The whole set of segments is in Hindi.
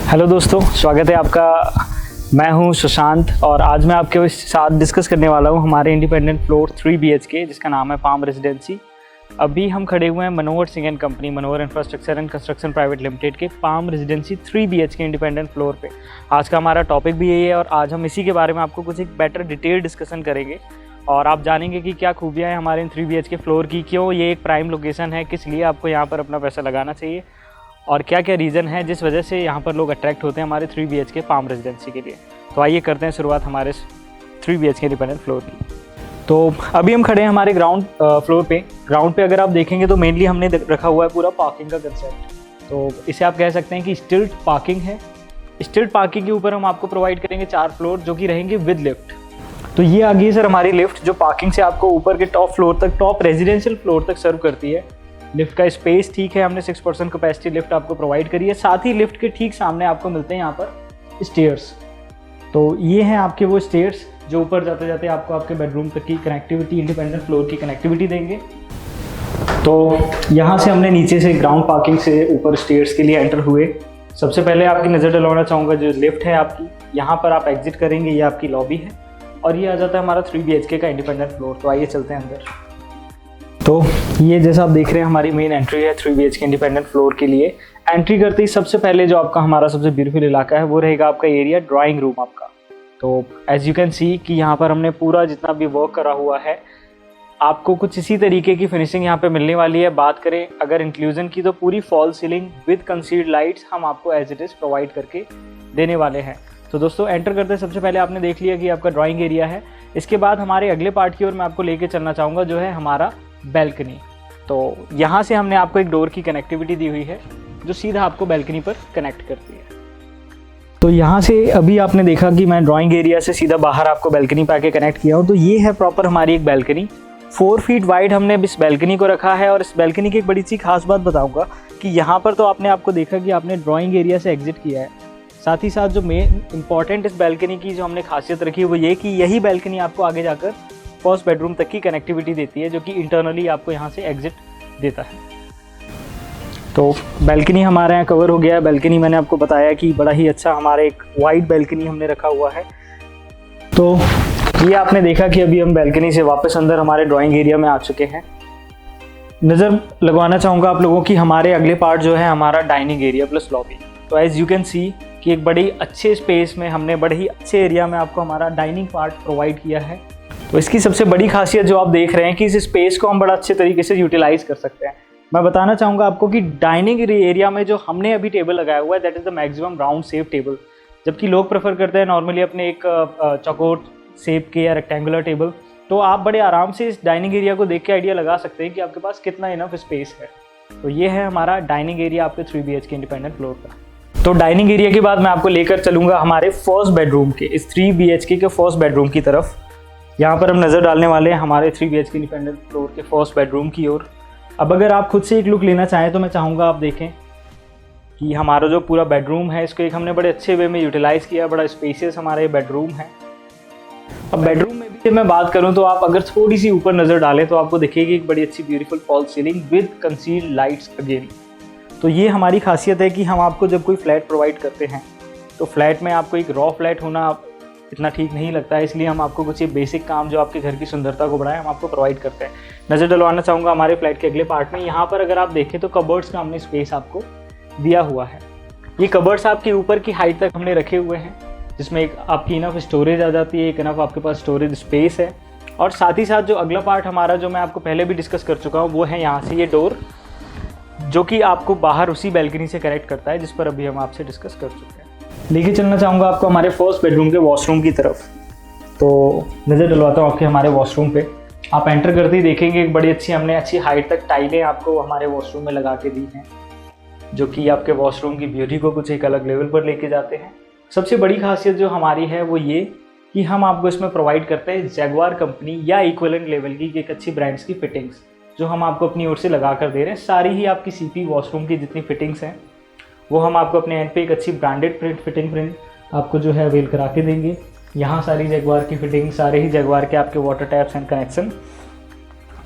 हेलो दोस्तों, स्वागत है आपका। मैं हूं सुशांत और आज मैं आपके साथ डिस्कस करने वाला हूं हमारे इंडिपेंडेंट फ्लोर 3 BHK जिसका नाम है पाम रेजिडेंसी। अभी हम खड़े हुए हैं Manohar Singh and company, Manohar infrastructure and construction private limited के palm residency 3 BHK independent floor पे। आज का हमारा टॉपिक भी यही है और आज हम इसी के बारे में आपको कुछ एक बेटर डिटेल डिस्कशन करेंगे और आप जानेंगे कि क्या खूबियाँ हैं हमारे इन 3 BHK फ्लोर की, क्यों ये एक प्राइम लोकेशन है, किस लिए आपको यहाँ पर अपना पैसा लगाना चाहिए और क्या क्या रीज़न है जिस वजह से यहाँ पर लोग अट्रैक्ट होते हैं हमारे 3 BHK पाम रेजिडेंसी के लिए। तो आइए करते हैं शुरुआत हमारे 3 BHK इंडिपेंडेंट फ्लोर की। तो अभी हम खड़े हैं हमारे ग्राउंड फ्लोर पे। ग्राउंड पे अगर आप देखेंगे तो मेनली हमने रखा हुआ है पूरा पार्किंग का कंसेप्ट। तो इसे आप कह सकते हैं कि स्टिल्ट पार्किंग है। स्टिल्ट पार्किंग के ऊपर हम आपको प्रोवाइड करेंगे 4 फ्लोर जो कि रहेंगे विद लिफ्ट। तो ये आ गई सर हमारी लिफ्ट जो पार्किंग से आपको ऊपर के टॉप फ्लोर तक, टॉप रेजिडेंशियल फ्लोर तक सर्व करती है। लिफ्ट का स्पेस ठीक है, हमने 6% कैपेसिटी लिफ्ट आपको प्रोवाइड करी है। साथ ही लिफ्ट के ठीक सामने आपको मिलते हैं यहाँ पर स्टेयर्स। तो ये हैं आपके वो स्टेयर्स जो ऊपर जाते जाते आपको आपके बेडरूम तक की कनेक्टिविटी, इंडिपेंडेंट फ्लोर की कनेक्टिविटी देंगे। तो यहाँ से हमने नीचे से ग्राउंड पार्किंग से ऊपर स्टेयर्स के लिए एंटर हुए। सबसे पहले आपकी नज़र डलवाना चाहूँगा जो लिफ्ट है आपकी, यहाँ पर आप एग्जिट करेंगे, ये आपकी लॉबी है और ये आ जाता है हमारा 3 BHK का इंडिपेंडेंट फ्लोर। तो आइए चलते हैं अंदर। तो ये जैसा आप देख रहे हैं हमारी मेन एंट्री है 3 BHK इंडिपेंडेंट फ्लोर के लिए। एंट्री करते ही सबसे पहले जो आपका हमारा सबसे ब्यूटीफुल इलाका है वो रहेगा आपका एरिया ड्राइंग रूम आपका। तो एज यू कैन सी कि यहाँ पर हमने पूरा जितना भी वर्क करा हुआ है आपको कुछ इसी तरीके की फिनिशिंग यहाँ पे मिलने वाली है। बात करें अगर इंक्लूजन की तो पूरी fall ceiling with concealed lights हम आपको एज इट इज़ प्रोवाइड करके देने वाले हैं। तो दोस्तों एंटर करते सबसे पहले आपने देख लिया कि आपका ड्राइंग एरिया है। इसके बाद हमारे अगले पार्ट की ओर मैं आपको लेके चलना चाहूँगा जो है हमारा बैल्कनी। तो यहाँ से हमने आपको एक डोर की कनेक्टिविटी दी हुई है जो सीधा आपको बैल्कनी पर कनेक्ट करती है। तो यहाँ से अभी आपने देखा कि मैं ड्राइंग एरिया से सीधा बाहर आपको बैल्कनी पे आके कनेक्ट किया हूँ। तो ये है प्रॉपर हमारी एक बैल्कनी। 4 फीट वाइड हमने इस बैल्कनी को रखा है और इस बैल्कनी की एक बड़ी सी खास बात बताऊँगा कि यहाँ पर तो आपको देखा कि आपने ड्राइंग एरिया से एग्जिट किया है। साथ ही साथ जो मेन इंपॉर्टेंट इस बैल्कनी की जो हमने खासियत रखी है वो ये कि यही बैल्कनी आपको आगे जाकर फर्स्ट बेडरूम तक की कनेक्टिविटी देती है जो कि इंटरनली आपको यहाँ से एग्जिट देता है। तो बैल्कनी हमारे यहाँ कवर हो गया है। बैल्कनी मैंने आपको बताया कि बड़ा ही अच्छा हमारे एक वाइड बैल्कनी हमने रखा हुआ है। तो ये आपने देखा कि अभी हम बैल्कनी से वापस अंदर हमारे ड्राइंग एरिया में आ चुके हैं। नज़र लगवाना चाहूँगा आप लोगों की हमारे अगले पार्ट जो है हमारा डाइनिंग एरिया प्लस लॉबी। तो एज यू कैन सी कि एक बड़ी अच्छे स्पेस में हमने बड़े ही अच्छे एरिया में आपको हमारा डाइनिंग पार्ट प्रोवाइड किया है। तो इसकी सबसे बड़ी खासियत जो आप देख रहे हैं कि इस स्पेस को हम बड़ा अच्छे तरीके से यूटिलाइज कर सकते हैं। मैं बताना चाहूँगा आपको कि डाइनिंग एरिया में जो हमने अभी टेबल लगाया हुआ है that is the maximum round shape table, जबकि लोग प्रेफर करते हैं नॉर्मली अपने एक चौकोर शेप के या रेक्टेंगुलर टेबल। तो आप बड़े आराम से इस डाइनिंग एरिया को देख के आइडिया लगा सकते हैं कि आपके पास कितना इनफ स्पेस है। तो ये है हमारा डाइनिंग एरिया आपके 3 BHK इंडिपेंडेंट फ्लोर का। तो डाइनिंग एरिया के बाद मैं आपको लेकर चलूँगा हमारे फर्स्ट बेडरूम के, इस 3 BHK के फर्स्ट बेडरूम की तरफ। यहाँ पर हम नज़र डालने वाले हैं हमारे 3 BHK इंडिपेंडेंट फ्लोर के फर्स्ट बेडरूम की ओर। अब अगर आप खुद से एक लुक लेना चाहें तो मैं चाहूँगा आप देखें कि हमारा जो पूरा बेडरूम है इसको एक हमने बड़े अच्छे वे में यूटिलाइज़ किया। बड़ा स्पेसियस हमारा ये बेडरूम है। अब बेडरूम में भी मैं बात करूँ तो आप अगर थोड़ी सी ऊपर नज़र डालें तो आपको दिखेगी एक बड़ी अच्छी beautiful fall ceiling with concealed lights again. तो ये हमारी खासियत है कि हम आपको जब कोई फ्लैट प्रोवाइड करते हैं तो फ्लैट में आपको एक रॉ फ्लैट होना इतना ठीक नहीं लगता है, इसलिए हम आपको कुछ ये बेसिक काम जो आपके घर की सुंदरता को बढ़ाए हम आपको प्रोवाइड करते हैं। नज़र डलवाना चाहूँगा हमारे फ्लैट के अगले पार्ट में। यहाँ पर अगर आप देखें तो कबर्ड्स का हमने स्पेस आपको दिया हुआ है। ये कबर्ड्स आपके ऊपर की हाइट तक हमने रखे हुए हैं जिसमें एक आपकी इनफ स्टोरेज आ जाती है, एक इनफ आपके पास स्टोरेज स्पेस है। और साथ ही साथ जो अगला पार्ट हमारा जो मैं आपको पहले भी डिस्कस कर चुका हूँ वो है यहाँ से ये डोर जो कि आपको बाहर उसी बैल्कनी से कनेक्ट करता है जिस पर अभी हम आपसे डिस्कस कर चुके हैं। लेके चलना चाहूँगा आपको हमारे फर्स्ट बेडरूम के वॉशरूम की तरफ। तो नज़र डलवाता हूँ आपके हमारे वॉशरूम पे। आप एंटर करते ही देखेंगे एक बड़ी हमने अच्छी हाइट तक टाइलें आपको हमारे वॉशरूम में लगा के दी हैं जो कि आपके वॉशरूम की ब्यूटी को कुछ एक अलग लेवल पर लेके जाते हैं। सबसे बड़ी खासियत जो हमारी है वो ये कि हम आपको इसमें प्रोवाइड करते हैं जैगुआर कंपनी या इक्विवेलेंट लेवल की एक अच्छी ब्रांड्स की फिटिंग्स जो हम आपको अपनी ओर से लगा कर दे रहे हैं। सारी ही आपकी सीपी वॉशरूम की जितनी फिटिंग्स हैं वो हम आपको अपने एंड पे एक अच्छी ब्रांडेड फिटिंग आपको जो है अवेल करा के देंगे। यहाँ सारी जैगुआर की फिटिंग, सारे ही जैगुआर के आपके वाटर टैप्स एंड कनेक्शन।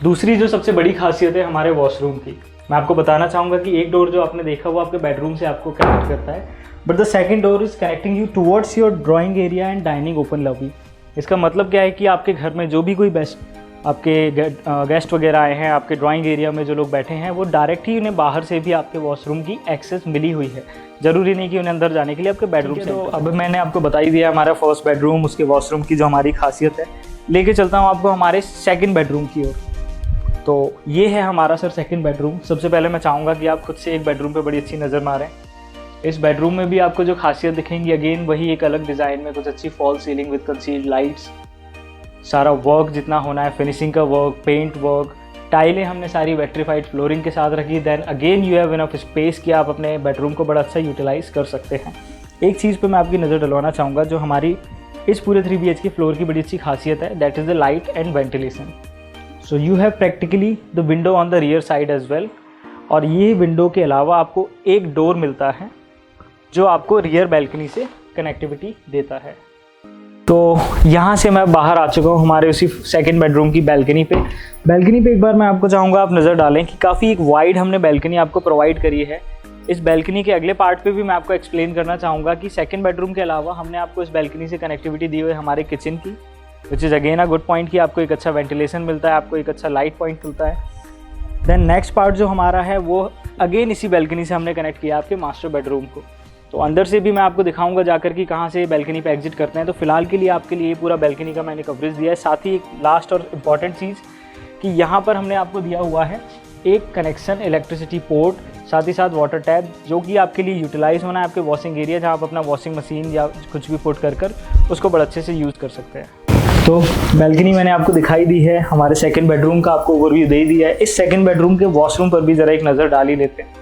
दूसरी जो सबसे बड़ी खासियत है हमारे वॉशरूम की, मैं आपको बताना चाहूँगा कि एक डोर जो आपने देखा वो आपके बेडरूम से आपको कनेक्ट करता है but the second door is connecting you towards your drawing area and dining open lobby. इसका मतलब क्या है कि आपके घर में जो भी कोई आपके गेस्ट वगैरह आए हैं, आपके ड्राइंग एरिया में जो लोग बैठे हैं, वो डायरेक्ट ही उन्हें बाहर से भी आपके वॉशरूम की एक्सेस मिली हुई है। ज़रूरी नहीं कि उन्हें अंदर जाने के लिए आपके बेडरूम से। तो अब मैंने आपको बता ही दिया हमारा फर्स्ट बेडरूम, उसके वॉशरूम की जो हमारी खासियत है। लेके चलता हूँ आपको हमारे सेकंड बेडरूम की ओर। तो ये है हमारा सर सेकंड बेडरूम। सबसे पहले मैं चाहूँगा कि आप खुद से एक बेडरूम पे बड़ी अच्छी नज़र मारें। इस बेडरूम में भी आपको जो खासियत दिखेंगी, अगेन वही एक अलग डिज़ाइन में कुछ अच्छी fall ceiling with concealed lights, सारा वर्क जितना होना है, फिनिशिंग का वर्क, पेंट वर्क, टाइलें हमने सारी वेट्रीफाइड फ्लोरिंग के साथ रखी। Then again you have enough space कि आप अपने बेडरूम को बड़ा अच्छा यूटिलाइज़ कर सकते हैं। एक चीज़ पे मैं आपकी नज़र डलवाना चाहूँगा जो हमारी इस पूरे 3 BHK फ्लोर की बड़ी अच्छी खासियत है, that is the light and ventilation. So you have practically the window on the rear side as well, और ये विंडो के अलावा आपको एक डोर मिलता है जो आपको रियर बैल्कनी से कनेक्टिविटी देता है। तो यहाँ से मैं बाहर आ चुका हूँ हमारे उसी सेकंड बेडरूम की बैल्कनी पे। बैल्कनी पे एक बार मैं आपको चाहूँगा आप नज़र डालें कि काफ़ी एक वाइड हमने बैल्कनी आपको प्रोवाइड करी है। इस बैल्कनी के अगले पार्ट पे भी मैं आपको एक्सप्लेन करना चाहूँगा कि सेकंड बेडरूम के अलावा हमने आपको इस बैल्कनी से कनेक्टिविटी दी हुई है हमारे किचन की, which is again a good point कि आपको एक अच्छा वेंटिलेशन मिलता है, आपको एक अच्छा लाइट पॉइंट मिलता है। देन नेक्स्ट पार्ट जो हमारा है वो अगेन इसी बैल्कनी से हमने कनेक्ट किया आपके मास्टर बेडरूम को। तो अंदर से भी मैं आपको दिखाऊंगा जाकर कि कहाँ से बैल्कनी पे एग्जिट करते हैं। तो फिलहाल के लिए आपके लिए पूरा बैल्कनी का मैंने कवरेज दिया है। साथ ही एक लास्ट और इम्पॉर्टेंट चीज़ कि यहाँ पर हमने आपको दिया हुआ है एक कनेक्शन इलेक्ट्रिसिटी पोर्ट, साथ ही साथ वाटर टैप, जो कि आपके लिए यूटिलाइज़ होना है आपके वॉशिंग एरिया, जहाँ आप अपना वॉशिंग मशीन या कुछ भी पुट कर उसको बड़े अच्छे से यूज़ कर सकते हैं। तो बैल्कनी मैंने आपको दिखाई दी है, हमारे सेकंड बेडरूम का आपको ओवरव्यू दे दिया है। इस सेकंड बेडरूम के वॉशरूम पर भी ज़रा एक नज़र डाल ही लेते हैं।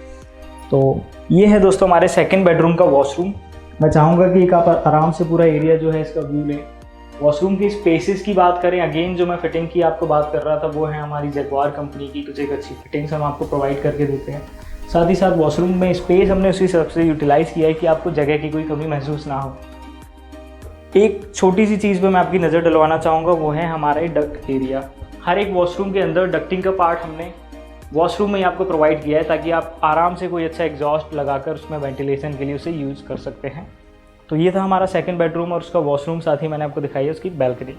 तो ये है दोस्तों हमारे सेकंड बेडरूम का वॉशरूम। मैं चाहूँगा कि एक आप आराम से पूरा एरिया जो है इसका व्यू लें। वॉशरूम की स्पेसेस की बात करें, अगेन जो मैं फिटिंग की आपको बात कर रहा था वो है हमारी जगुआर कंपनी की कुछ एक अच्छी फिटिंग्स हम आपको प्रोवाइड करके देते हैं। साथ ही साथ वॉशरूम में स्पेस हमने उसी हिसाब से यूटिलाइज़ किया है कि आपको जगह की कोई कमी महसूस ना हो। एक छोटी सी चीज़ पे मैं आपकी नज़र डलवाना चाहूँगा, वो है हमारे डक्ट एरिया। हर एक वॉशरूम के अंदर डक्टिंग का पार्ट हमने वॉशरूम में ही आपको प्रोवाइड किया है ताकि आप आराम से कोई अच्छा एग्जॉस्ट लगाकर उसमें वेंटिलेशन के लिए उसे यूज़ कर सकते हैं। तो ये था हमारा सेकंड बेडरूम और उसका वॉशरूम, साथ ही मैंने आपको दिखाई है उसकी बैल्कनी।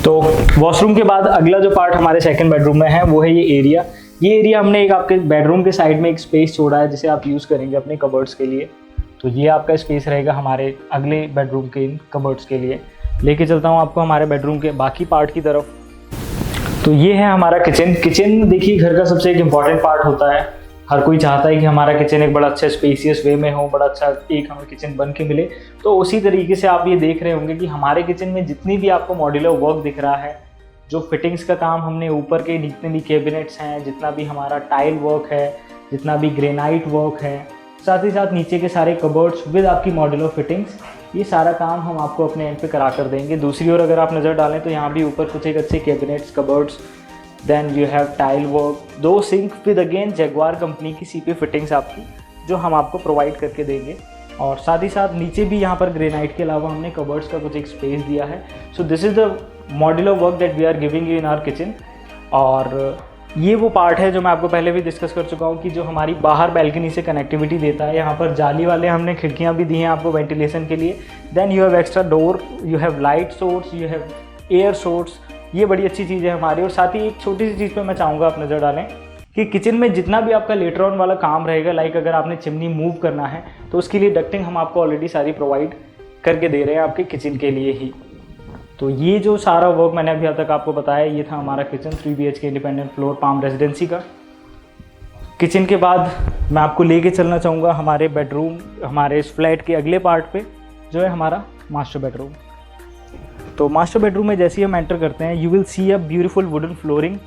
तो वॉशरूम के बाद अगला जो पार्ट हमारे सेकंड बेडरूम में है वो है ये एरिया। ये एरिया हमने एक आपके बेडरूम के साइड में एक स्पेस छोड़ा है जिसे आप यूज़ करेंगे अपने कबर्ड्स के लिए। तो ये आपका स्पेस रहेगा हमारे अगले बेडरूम के इन कबर्ड्स के लिए। लेके चलता हूँ आपको हमारे बेडरूम के बाकी पार्ट की तरफ। तो ये है हमारा किचन। किचन देखिए घर का सबसे एक इम्पॉर्टेंट पार्ट होता है। हर कोई चाहता है कि हमारा किचन एक बड़ा अच्छा स्पेसियस वे में हो, बड़ा अच्छा एक हमें किचन बन के मिले। तो उसी तरीके से आप ये देख रहे होंगे कि हमारे किचन में जितनी भी आपको मॉड्यूलर वर्क दिख रहा है, जो फिटिंग्स का काम हमने ऊपर के जितने भी कैबिनेट्स हैं, जितना भी हमारा टाइल वर्क है, जितना भी ग्रेनाइट वर्क है, साथ ही साथ नीचे के सारे कबर्ड्स विद आपकी मॉड्यूलर फिटिंग्स, ये सारा काम हम आपको अपने एंड पे करा कर देंगे। दूसरी ओर अगर आप नज़र डालें तो यहाँ भी ऊपर कुछ एक अच्छे cabinets, cupboards, then you have tile work, 2 sink with again Jaguar company की सीपी फिटिंग्स आपकी जो हम आपको प्रोवाइड करके देंगे। और साथ ही साथ नीचे भी यहाँ पर ग्रेनाइट के अलावा हमने कबर्ड्स का कुछ एक स्पेस दिया है। So this is the modular work that we are giving you in our kitchen. और ये वो पार्ट है जो मैं आपको पहले भी डिस्कस कर चुका हूँ कि जो हमारी बाहर बैल्कनी से कनेक्टिविटी देता है। यहाँ पर जाली वाले हमने खिड़कियाँ भी दी हैं आपको वेंटिलेशन के लिए। Then you have extra door, you have light source, you have air source. ये बड़ी अच्छी चीज़ है हमारी। और साथ ही एक छोटी सी चीज़ पे मैं चाहूँगा आप नज़र डालें कि किचन में जितना भी आपका लेटर ऑन वाला काम रहेगा, लाइक अगर आपने चिमनी मूव करना है तो उसके लिए डक्टिंग हम आपको ऑलरेडी सारी प्रोवाइड करके दे रहे हैं आपके किचन के लिए ही। तो ये जो सारा वर्क मैंने अभी तक आपको बताया, ये था हमारा kitchen 3 BHK independent floor palm residency का। किचन के बाद मैं आपको लेके चलना चाहूँगा हमारे बेडरूम, हमारे इस फ्लैट के अगले पार्ट पे जो है हमारा मास्टर बेडरूम। तो मास्टर बेडरूम में जैसे ही हम एंटर करते हैं, you will see a beautiful wooden flooring.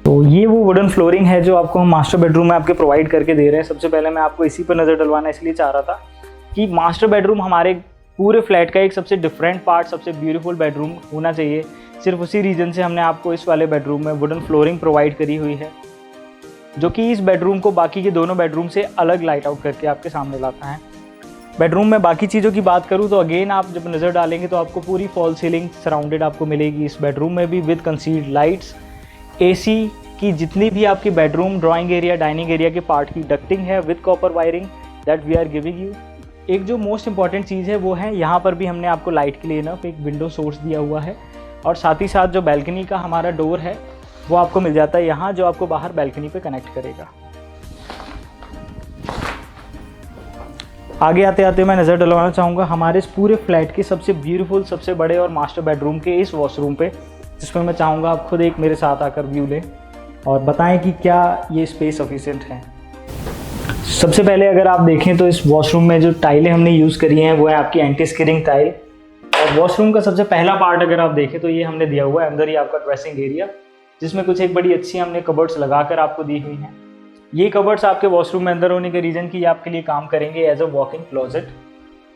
तो ये वो वुडन फ्लोरिंग है जो आपको हम मास्टर बेडरूम में आपके प्रोवाइड करके दे रहे हैं। सबसे पहले मैं आपको इसी पर नज़र डलवाना इसलिए चाह रहा था कि मास्टर बेडरूम हमारे पूरे फ्लैट का एक सबसे डिफरेंट पार्ट, सबसे ब्यूटीफुल बेडरूम होना चाहिए। सिर्फ उसी रीज़न से हमने आपको इस वाले बेडरूम में वुडन फ्लोरिंग प्रोवाइड करी हुई है, जो कि इस बेडरूम को बाकी के दोनों बेडरूम से अलग लाइट आउट करके आपके सामने लाता है। बेडरूम में बाकी चीज़ों की बात करूँ तो अगेन आप जब नज़र डालेंगे तो आपको पूरी फॉल सीलिंग सराउंडेड आपको मिलेगी इस बेडरूम में भी, विद कंसील्ड लाइट्स। एसी की जितनी भी आपकी bedroom, drawing area, dining area के पार्ट की डक्टिंग है with copper wiring, that we are giving you. एक जो मोस्ट इंपॉर्टेंट चीज़ है वो है यहाँ पर भी हमने आपको लाइट के लिए इनफ एक विंडो सोर्स दिया हुआ है, और साथ ही साथ जो बैल्कनी का हमारा डोर है वो आपको मिल जाता है यहाँ, जो आपको बाहर बैल्कनी पे कनेक्ट करेगा। आगे आते आते मैं नज़र डलवाना चाहूँगा हमारे इस पूरे फ्लैट के सबसे ब्यूटीफुल, सबसे बड़े और मास्टर बेडरूम के इस वॉशरूम पे, जिसमें मैं चाहूँगा आप खुद एक मेरे साथ आकर व्यू लें और बताएं कि क्या ये स्पेस सफिशिएंट है। सबसे पहले अगर आप देखें तो इस वॉशरूम में जो टाइलें हमने यूज़ करी हैं वो है आपकी एंटी स्किडिंग टाइल। और वॉशरूम का सबसे पहला पार्ट अगर आप देखें तो ये हमने दिया हुआ है अंदर ही आपका ड्रेसिंग एरिया, जिसमें कुछ एक बड़ी अच्छी हमने कबर्ड्स लगाकर आपको दी हुई हैं। ये कबर्ड्स आपके वॉशरूम में अंदर होने के रीज़न कि ये आपके लिए काम करेंगे एज अ वॉक-इन क्लोजेट,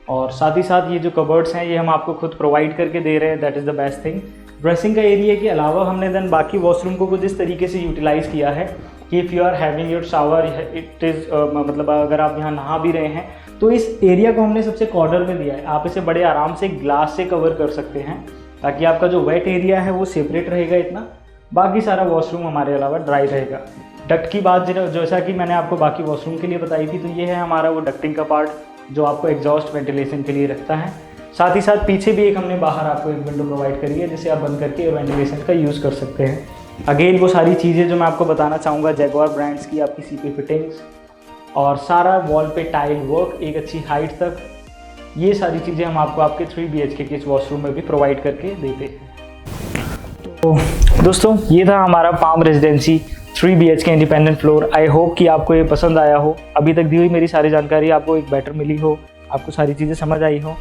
और साथ ही साथ ये जो कबर्ड्स हैं ये हम आपको खुद प्रोवाइड करके दे रहे हैं, that is the best thing. Dressing का एरिया के अलावा हमने देन बाकी वॉशरूम को कुछ इस तरीके से यूटिलाइज़ किया है कि if you are having your shower, it is मतलब अगर आप यहाँ नहा भी रहे हैं तो इस एरिया को हमने सबसे कॉर्नर में दिया है। आप इसे बड़े आराम से ग्लास से कवर कर सकते हैं ताकि आपका जो वेट एरिया है वो सेपरेट रहेगा इतना, बाकी सारा वॉशरूम हमारे अलावा ड्राई रहेगा। डक्ट की बात जैसा कि मैंने आपको बाकी वॉशरूम के लिए बताई थी, तो ये है हमारा वो डक्टिंग का पार्ट जो आपको एग्जॉस्ट वेंटिलेशन के लिए रखता है। साथ ही साथ पीछे भी एक हमने बाहर आपको एक विंडो प्रोवाइड करी है जिसे आप बंद करके वेंटिलेशन का यूज़ कर सकते हैं। अगेन वो सारी चीज़ें जो मैं आपको बताना चाहूँगा जैगुआर ब्रांड्स की आपकी सीपी फिटिंग्स और सारा वॉल पे टाइल वर्क एक अच्छी हाइट तक, ये सारी चीज़ें हम आपको आपके 3 BHK के इस वॉशरूम में भी प्रोवाइड करके देते हैं। तो दोस्तों ये था हमारा palm residency 3 BHK independent floor. I hope कि आपको ये पसंद आया हो, अभी तक दी हुई मेरी सारी जानकारी आपको एक बेटर मिली हो, आपको सारी चीज़ें समझ आई हो।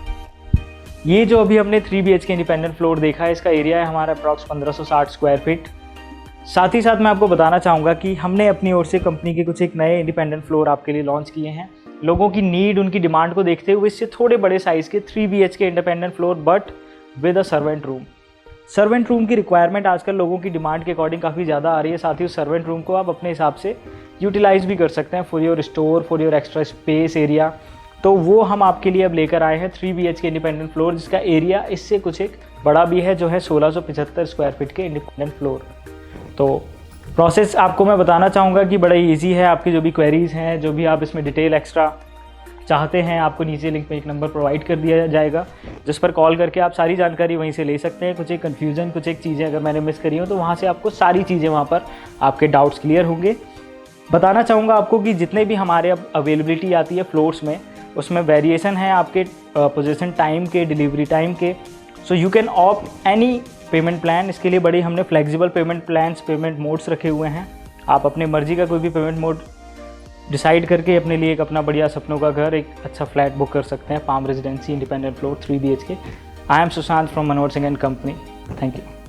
ये जो अभी हमने 3 BHK इंडिपेंडेंट फ्लोर देखा है, इसका एरिया है हमारा अप्रॉक्स 1560 स्क्वायर फीट। साथ ही साथ मैं आपको बताना चाहूँगा कि हमने अपनी ओर से कंपनी के कुछ एक नए इंडिपेंडेंट फ्लोर आपके लिए लॉन्च किए हैं। लोगों की नीड, उनकी डिमांड को देखते हुए इससे थोड़े बड़े साइज़ के 3 BHK independent floor but with a servant room. Servant room की रिक्वायरमेंट आजकल लोगों की डिमांड के अकॉर्डिंग काफ़ी ज़्यादा आ रही है। साथ ही उस सर्वेंट रूम को आप अपने हिसाब से यूटिलाइज़ भी कर सकते हैं for your store, for your extra space area. तो वो हम आपके लिए अब लेकर आए हैं 3 BHK इंडिपेंडेंट फ्लोर, जिसका एरिया इससे कुछ एक बड़ा भी है, जो है 1675 स्क्वायर फीट के इंडिपेंडेंट फ्लोर। तो प्रोसेस आपको मैं बताना चाहूँगा कि बड़ा ही ईजी है। आपकी जो भी क्वेरीज़ हैं, जो भी आप इसमें डिटेल एक्स्ट्रा चाहते हैं, आपको नीचे लिंक पे एक नंबर प्रोवाइड कर दिया जाएगा, जिस पर कॉल करके आप सारी जानकारी वहीं से ले सकते हैं। कुछ एक कन्फ्यूज़न, कुछ एक चीज़ें अगर मैंने मिस करी हो तो वहाँ से आपको सारी चीज़ें वहाँ पर आपके डाउट्स क्लियर होंगे। बताना चाहूँगा आपको कि जितने भी हमारे अब अवेलेबिलिटी आती है फ्लोर्स में, उसमें वेरिएशन है आपके पोजीशन टाइम के, डिलीवरी टाइम के। So you can opt any payment plan. इसके लिए बड़े हमने flexible pavement plans, payment modes रखे हुए हैं। आप अपने मर्जी का कोई भी पेमेंट मोड डिसाइड करके अपने लिए एक अपना बढ़िया सपनों का घर, एक अच्छा फ्लैट बुक कर सकते हैं। Palm residency independent floor 3 BHK। I am Sushant from Manohar Singh and company. Thank you.